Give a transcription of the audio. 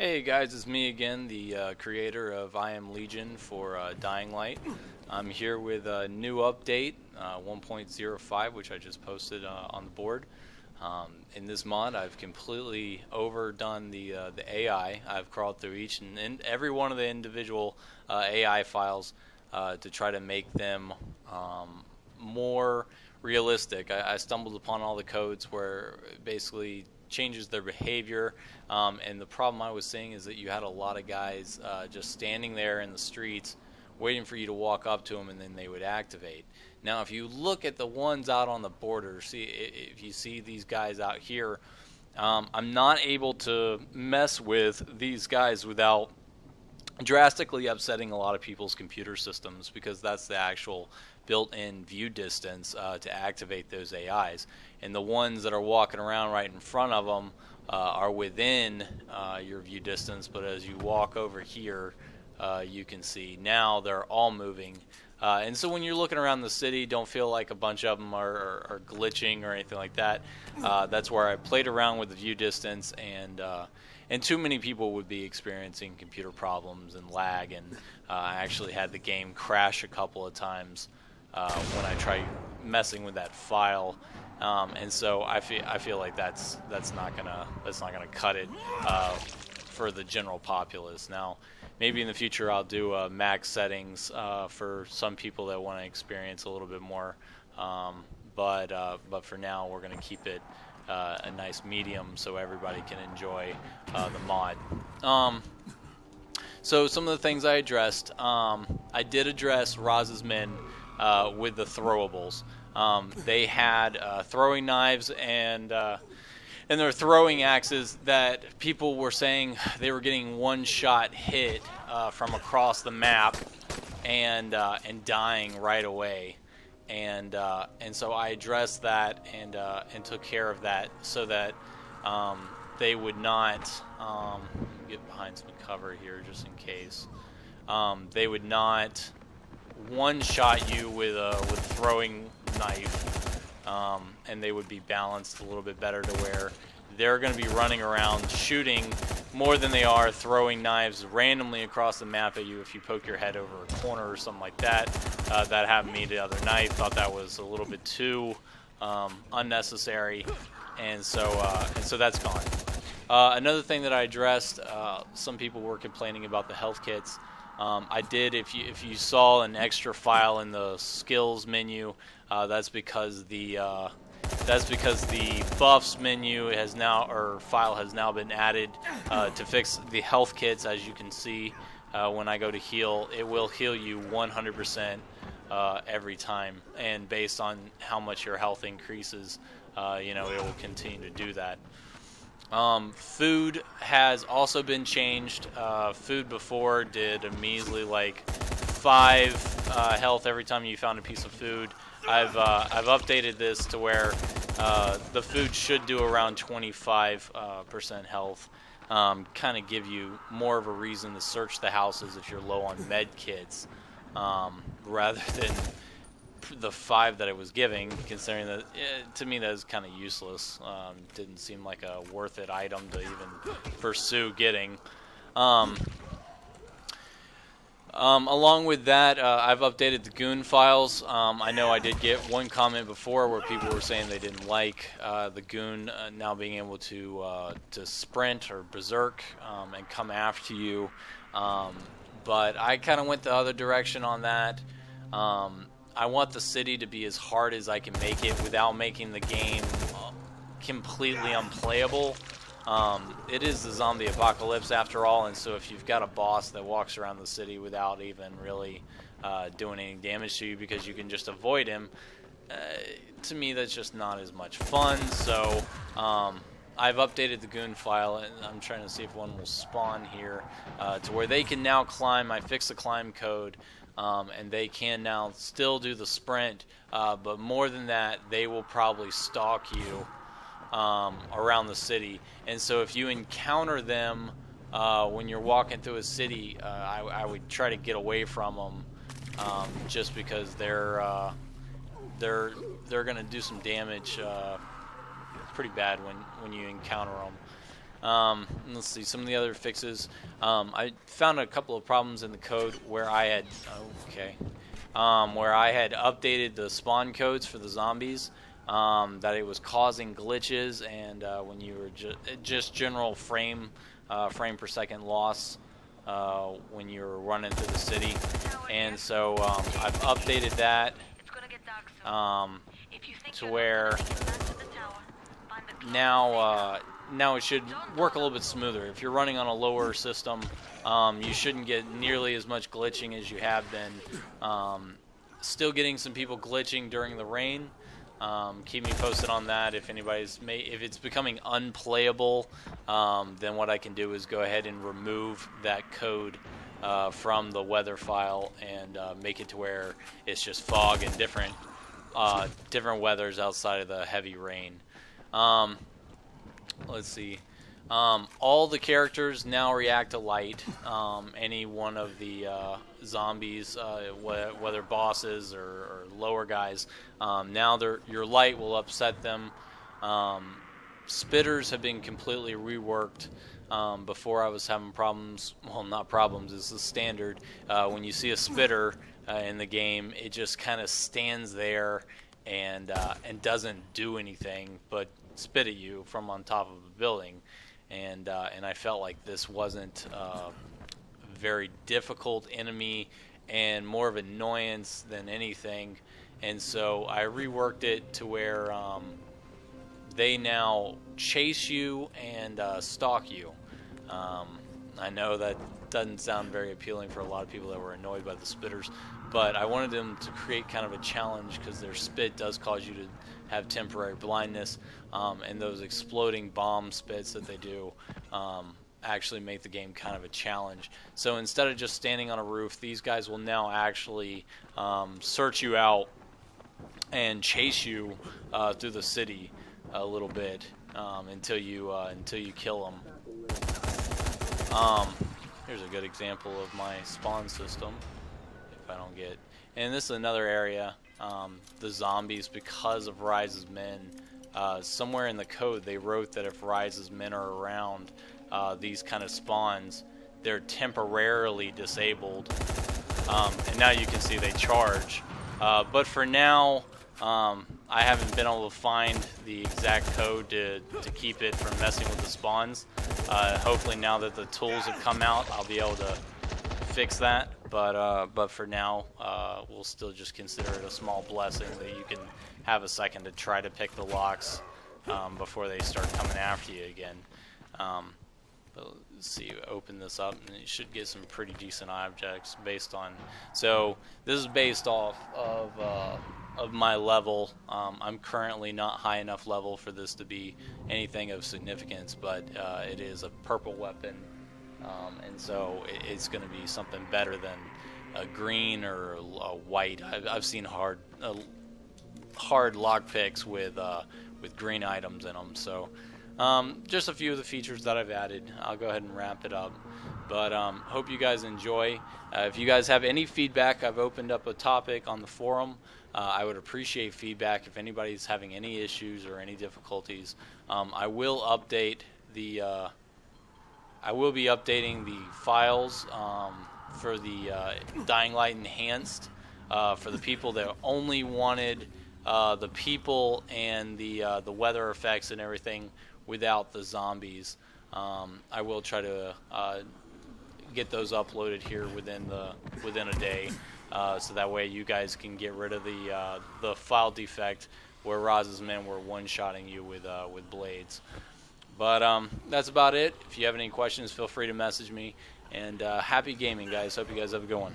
Hey guys, it's me again, the creator of I Am Legion for Dying Light. I'm here with a new update, 1.05, which I just posted on the board. In this mod, I've completely overdone the AI. I've crawled through each and every one of the individual AI files to try to make them more realistic. I stumbled upon all the codes where it basically changes their behavior, and the problem I was seeing is that you had a lot of guys just standing there in the streets waiting for you to walk up to them, and then they would activate. Now if you look at the ones out on the border, see if you see these guys out here, I'm not able to mess with these guys without drastically upsetting a lot of people's computer systems, because that's the actual built-in view distance to activate those AIs. And the ones that are walking around right in front of them are within your view distance, but as you walk over here, you can see now they're all moving. And so when you're looking around the city, don't feel like a bunch of them are glitching or anything like that. That's where I played around with the view distance, and too many people would be experiencing computer problems and lag, and I actually had the game crash a couple of times when I tried messing with that file, and so I feel like that's not gonna cut it for the general populace. Now, maybe in the future I'll do max settings for some people that want to experience a little bit more, but for now we're gonna keep it a nice medium so everybody can enjoy the mod. So some of the things I addressed, I did address Roz's men with the throwables. They had throwing knives and their throwing axes that people were saying they were getting one-shot hit from across the map and dying right away. And so I addressed that and took care of that so that they would not get behind some cover here just in case. They would not one-shot you with a throwing knife, and they would be balanced a little bit better to where they're going to be running around shooting more than they are throwing knives randomly across the map at you if you poke your head over a corner or something like that. That happened to me the other night. Thought that was a little bit too unnecessary, and so that's gone. Another thing that I addressed, some people were complaining about the health kits. I did. If you saw an extra file in the skills menu, that's because the buffs menu file has now been added to fix the health kits. As you can see, when I go to heal, it will heal you 100% every time, and based on how much your health increases, it will continue to do that. Food has also been changed. Food before did a measly 5 health every time you found a piece of food. I've updated this to where the food should do around 25% health. Kind of give you more of a reason to search the houses if you're low on med kits, rather than the 5 that it was giving, considering that to me that is kind of useless. Didn't seem like a worth it item to even pursue getting. Along with that, I've updated the goon files. I know I did get one comment before where people were saying they didn't like the goon now being able to sprint or berserk and come after you, but I kind of went the other direction on that. I want the city to be as hard as I can make it without making the game completely unplayable. It is the zombie apocalypse after all, and so if you've got a boss that walks around the city without even really doing any damage to you because you can just avoid him, to me that's just not as much fun. So I've updated the goon file, and I'm trying to see if one will spawn here to where they can now climb. I fixed the climb code, and they can now still do the sprint, but more than that, they will probably stalk you around the city. And so if you encounter them when you're walking through a city, I would try to get away from them, just because they're going to do some damage pretty bad when you encounter them. Let's see some of the other fixes. I found a couple of problems in the code where I had where I had updated the spawn codes for the zombies. That it was causing glitches, and when you were just general frame per second loss when you were running through the city. And so I've updated that to where now it should work a little bit smoother. If you're running on a lower system, you shouldn't get nearly as much glitching as you have been. Still getting some people glitching during the rain. Keep me posted on that. If it's becoming unplayable, then what I can do is go ahead and remove that code from the weather file and make it to where it's just fog and different weathers outside of the heavy rain. Let's see. All the characters now react to light. Any one of the zombies, whether bosses or lower guys, now your light will upset them. Spitters have been completely reworked. Before I was having problems. Well, not problems. It's the standard. When you see a spitter in the game, it just kind of stands there and doesn't do anything but spit at you from on top of a building. And I felt like this wasn't a very difficult enemy and more of annoyance than anything. And so I reworked it to where they now chase you and stalk you. I know that doesn't sound very appealing for a lot of people that were annoyed by the spitters, but I wanted them to create kind of a challenge because their spit does cause you to have temporary blindness, and those exploding bomb spits that they do actually make the game kind of a challenge. So instead of just standing on a roof, these guys will now actually search you out and chase you through the city a little bit until you kill them. Here's a good example of my spawn system. If I don't get, and this is another area. The zombies, because of Rise's men, somewhere in the code they wrote that if Rise's men are around these kind of spawns, they're temporarily disabled. And now you can see they charge. But for now, I haven't been able to find the exact code to keep it from messing with the spawns. Hopefully now that the tools have come out, I'll be able to fix that. But for now, we'll still just consider it a small blessing that you can have a second to try to pick the locks before they start coming after you again. But let's see, open this up, and you should get some pretty decent objects based on. So this is based off of my level. I'm currently not high enough level for this to be anything of significance, but it is a purple weapon. And so it's going to be something better than a green or a white. I've seen hard lockpicks with green items in them. So just a few of the features that I've added. I'll go ahead and wrap it up. But hope you guys enjoy. If you guys have any feedback, I've opened up a topic on the forum. I would appreciate feedback if anybody's having any issues or any difficulties. I will be updating the files for the Dying Light Enhanced for the people that only wanted the people and the weather effects and everything without the zombies. I will try to get those uploaded here within a day, so that way you guys can get rid of the file defect where Roz's men were one-shotting you with blades. But that's about it. If you have any questions, feel free to message me. And happy gaming, guys. Hope you guys have a good one.